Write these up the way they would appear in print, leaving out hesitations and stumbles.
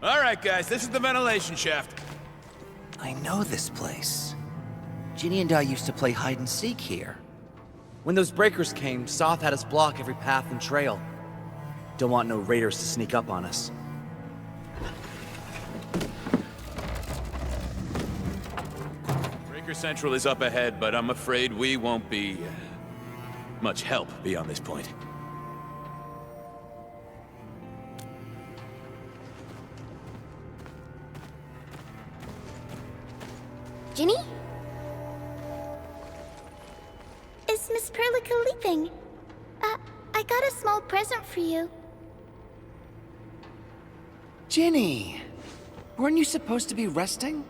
All right, guys, this is the ventilation shaft. I know this place. Ginny and I used to play hide and seek here. When those breakers came, Soth had us block every path and trail. Don't want no raiders to sneak up on us. Breaker Central is up ahead, but I'm afraid we won't be much help beyond this point. Ginny? Is Miss Perlica leaving? I got a small present for you. Ginny! Weren't you supposed to be resting?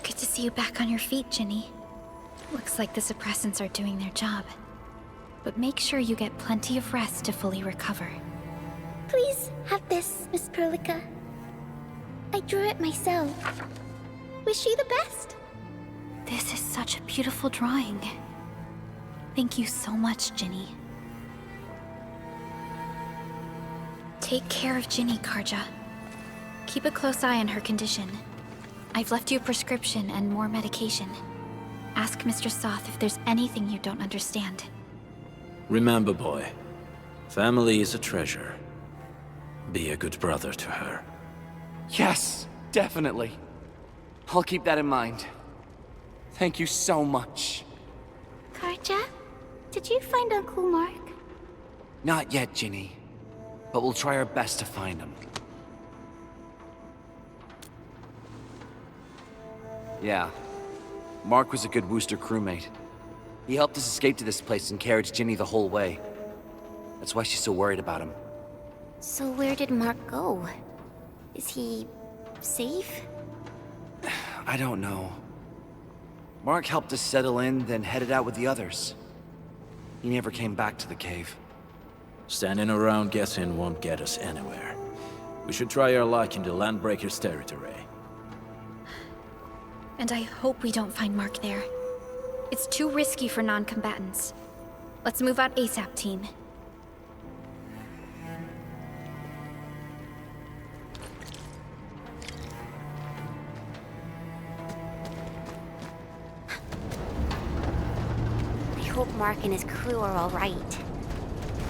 Good to see you back on your feet, Ginny. Looks like the suppressants are doing their job. But make sure you get plenty of rest to fully recover. Please have this, Miss Perlica. I drew it myself. Wish you the best. This is such a beautiful drawing. Thank you so much, Ginny. Take care of Ginny, Karja. Keep a close eye on her condition. I've left you a prescription and more medication. Ask Mr. Soth if there's anything you don't understand. Remember, boy, family is a treasure. Be a good brother to her. Yes, definitely. I'll keep that in mind. Thank you so much. Karja, did you find Uncle Mark? Not yet, Ginny. But we'll try our best to find him. Yeah. Mark was a good Wooster crewmate. He helped us escape to this place and carried Ginny the whole way. That's why she's so worried about him. So where did Mark go? Is he safe? I don't know. Mark helped us settle in, then headed out with the others. He never came back to the cave. Standing around guessing won't get us anywhere. We should try our luck in the Landbreakers' territory. And I hope we don't find Mark there. It's too risky for non-combatants. Let's move out ASAP, team. I hope Mark and his crew are all right.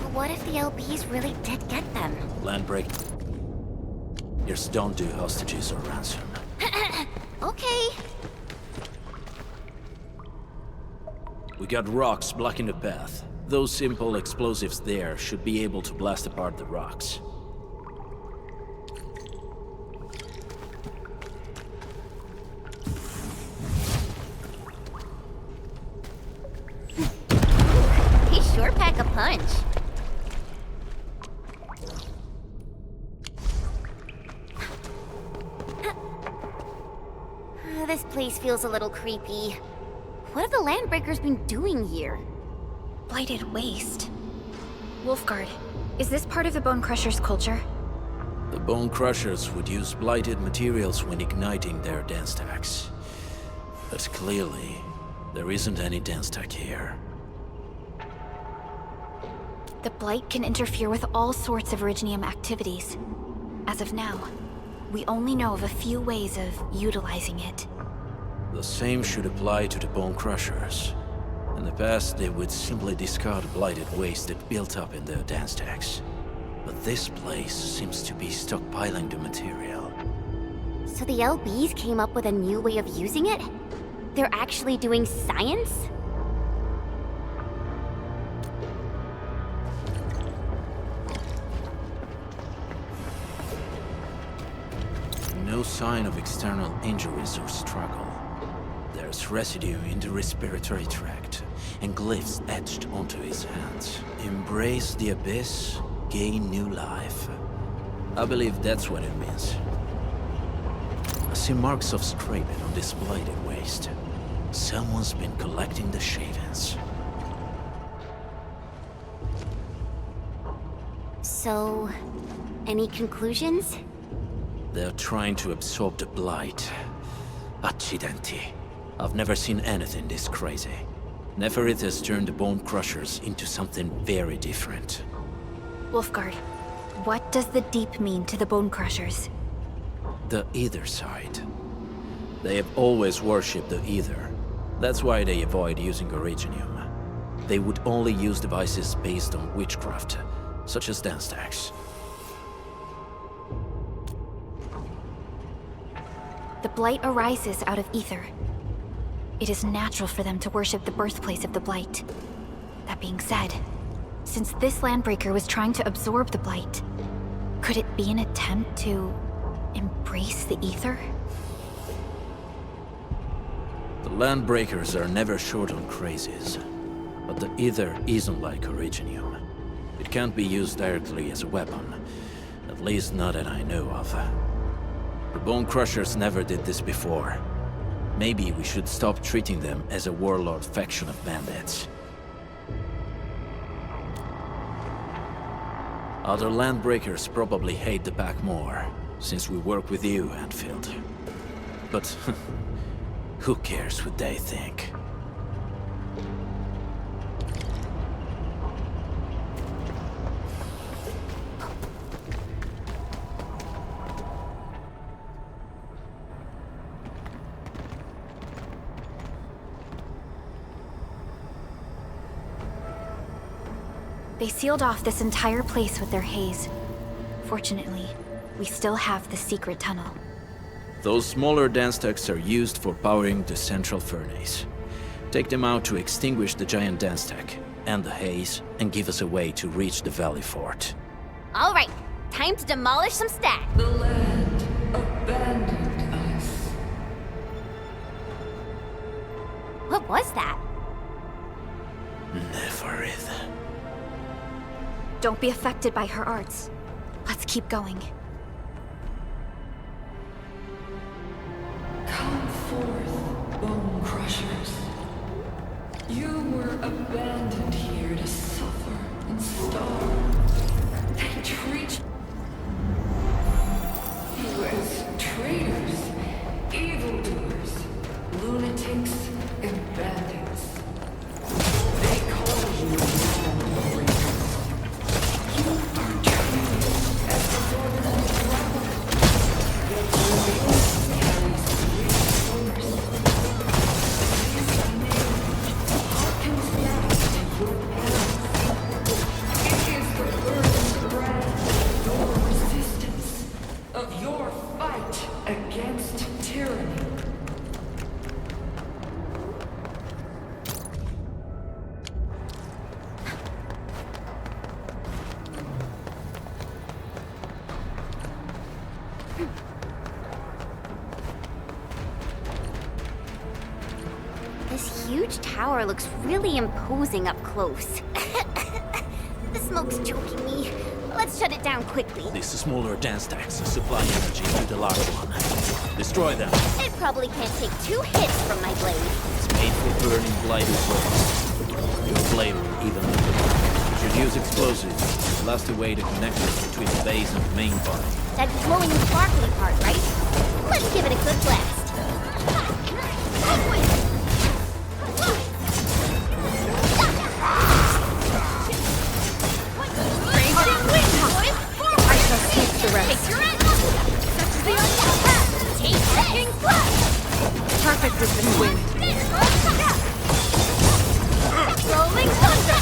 But what if the LBs really did get them? Landbreakers don't do hostages or ransom. Okay. We got rocks blocking the path. Those simple explosives there should be able to blast apart the rocks. He sure pack a punch. This place feels a little creepy. What have the Landbreakers been doing here? Blighted waste. Wolfguard, is this part of the Bone Crusher's culture? The Bone Crushers would use blighted materials when igniting their dance stacks. But clearly, there isn't any dance stack here. The Blight can interfere with all sorts of Originium activities. As of now, we only know of a few ways of utilizing it. The same should apply to the Bone Crushers. In the past, they would simply discard blighted waste that built up in their dance stacks. But this place seems to be stockpiling the material. So the LBs came up with a new way of using it? They're actually doing science? No sign of external injuries or struggle. There's residue in the respiratory tract, and glyphs etched onto his hands. Embrace the abyss, gain new life. I believe that's what it means. I see marks of scraping on this blighted waste. Someone's been collecting the shavings. So, any conclusions? They're trying to absorb the blight. Accidenti. I've never seen anything this crazy. Neferith has turned the Bone Crushers into something very different. Wolfguard, what does the Deep mean to the Bone Crushers? The Ether side. They have always worshipped the Ether. That's why they avoid using Originium. They would only use devices based on witchcraft, such as dance stacks. The Blight arises out of Ether. It is natural for them to worship the birthplace of the Blight. That being said, since this Landbreaker was trying to absorb the Blight, could it be an attempt to embrace the Ether? The Landbreakers are never short on crazes, but the Ether isn't like Originium. It can't be used directly as a weapon, at least not that I know of. The Bone Crushers never did this before. Maybe we should stop treating them as a warlord faction of bandits. Other Landbreakers probably hate the pack more, since we work with you, Endfield. But who cares what they think? They sealed off this entire place with their haze. Fortunately, we still have the secret tunnel. Those smaller dance stacks are used for powering the central furnace. Take them out to extinguish the giant dance stack and the haze, and give us a way to reach the Valley Fort. All right, time to demolish some stacks. The land abandoned us. What was that? Neferith. Don't be affected by her arts. Let's keep going. Come forth, Bone Crushers. You were abandoned here to suffer and starve. They treat you as traitors, evildoers, lunatics, and bandits. They call you Landbreakers. You are treated as subordinate rebels. Yet your name carries great force. This name harkens back to your parents. It is the burning brand of your resistance, of your fight against tyranny. This huge tower looks really imposing up close. The smoke's choking me. Let's shut it down quickly. These smaller dance stacks supply energy to the large one. Destroy them. It probably can't take 2 hits from my blade. It's made for burning blighted waste. Your blade will even live the burn. You should use explosives to blast away the connectors between the base and the main body. That glowing sparkly part, right? Let's give it a good blast. I shall seek the rest. Perfect with the wind. Rolling thunder!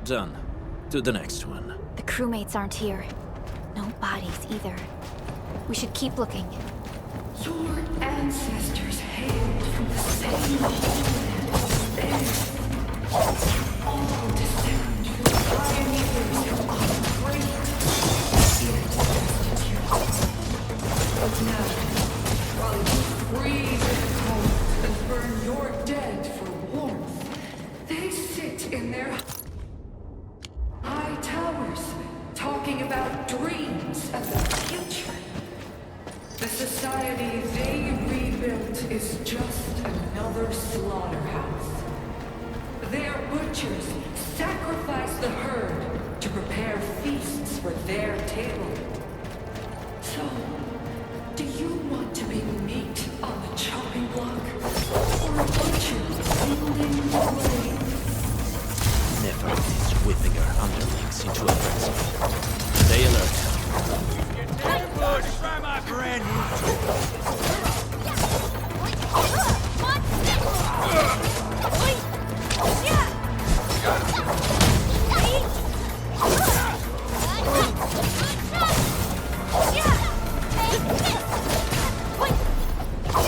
Done. To the next one. The crewmates aren't here. No bodies either. We should keep looking. Your ancestors hailed from the same homeland as theirs. All descend from pioneers of slaughterhouse. Their butchers sacrifice the herd to prepare feasts for their table. So, do you want to be meat on the chopping block? Or a butcher wielding the blade? Never is whipping her underlings into a frenzy. Stay alert. Ambush by my brand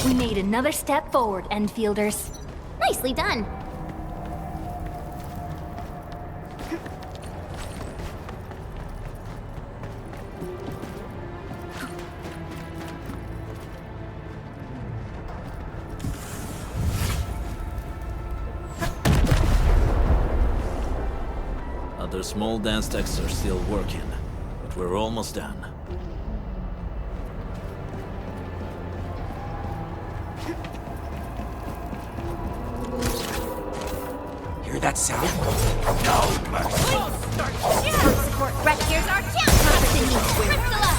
We made another step forward, Endfielders. Nicely done. Other small dance decks are still working, but we're almost done. Hear that sound? Group support, Brett, here's our chance. Crystalla!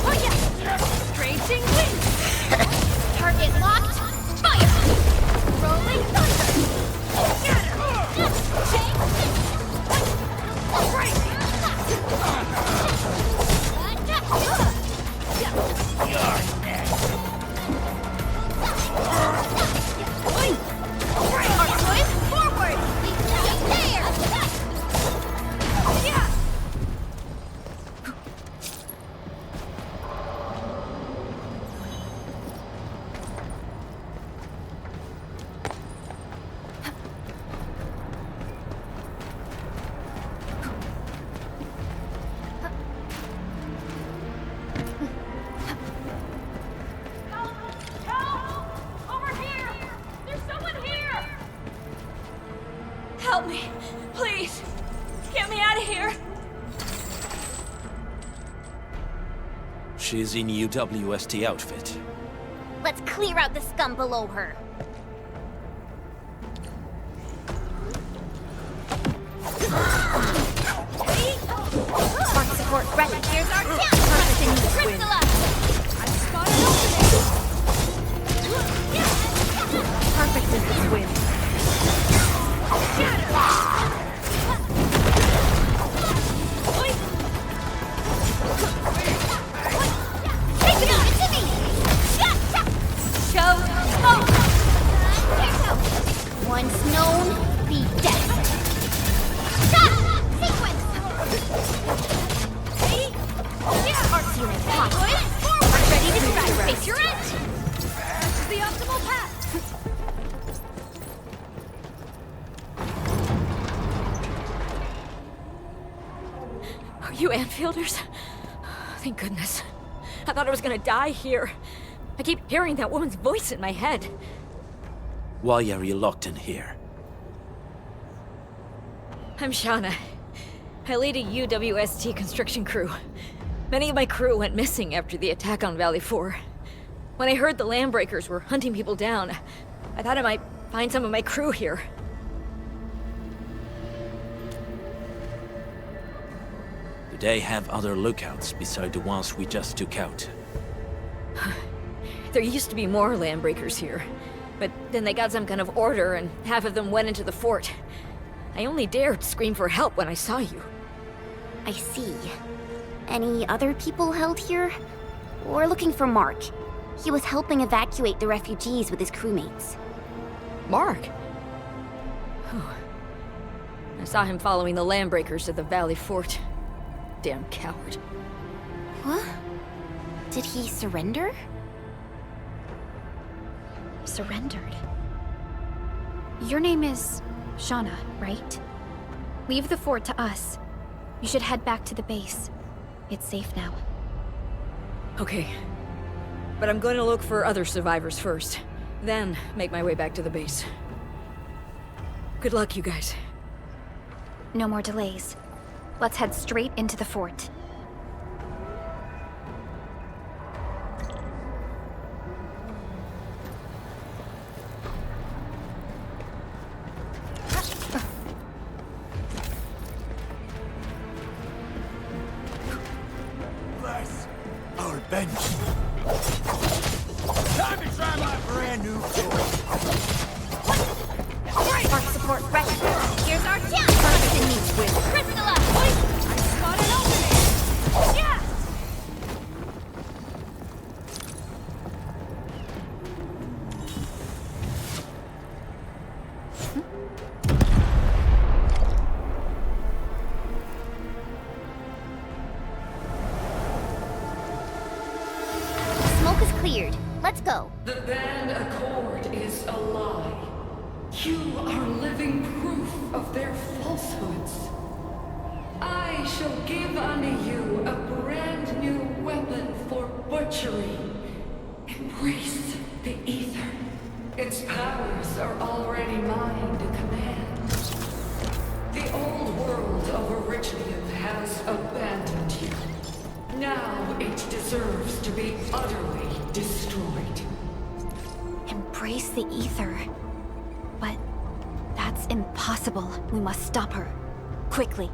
Oh yeah! Raging wind! Target locked! Fire! Rolling thunder! Scatter! Break! Arcnoids, forward! There! Yeah! Help me, please. Get me out of here. She's in UWST outfit. Let's clear out the scum below her. Mark support, Brett, here's our chance. Crystalla! I've spotted an opening. Perfect in this wind. Take it on, it's me! Show smoke. Once known, be dead. Stop! Sequence! Arts unit, hot. Forward! Ready to strike. Face your edge! This is the optimal path. Are you Anfielders? Thank goodness. I thought I was gonna die here. I keep hearing that woman's voice in my head. Why are you locked in here? I'm Shauna. I lead a UWST construction crew. Many of my crew went missing after the attack on Valley 4. When I heard the Landbreakers were hunting people down, I thought I might find some of my crew here. Do they have other lookouts beside the ones we just took out? There used to be more Landbreakers here, but then they got some kind of order and half of them went into the fort. I only dared scream for help when I saw you. I see. Any other people held here? We're looking for Mark. He was helping evacuate the refugees with his crewmates. Mark? Whew. I saw him following the Landbreakers to the Valley Fort. Damn coward. What? Did he surrender? Surrendered. Your name is Shauna, right? Leave the fort to us. You should head back to the base. It's safe now. Okay. But I'm going to look for other survivors first. Then make my way back to the base. Good luck, you guys. No more delays. Let's head straight into the fort. revenge. Time to try my brand new toy. Spark support ready. Here's our chance. First to meet with Crystalla. I spot an opening. Yeah. Smoke is cleared. Let's go. The band accord is a lie. You are living proof of their falsehoods. I shall give unto you a brand new weapon for butchery. Embrace the ether. Its powers are already mine to command. The old world of Originum has abandoned you. Now it deserves to be utterly destroyed. Embrace the ether. But that's impossible. We must stop her. Quickly.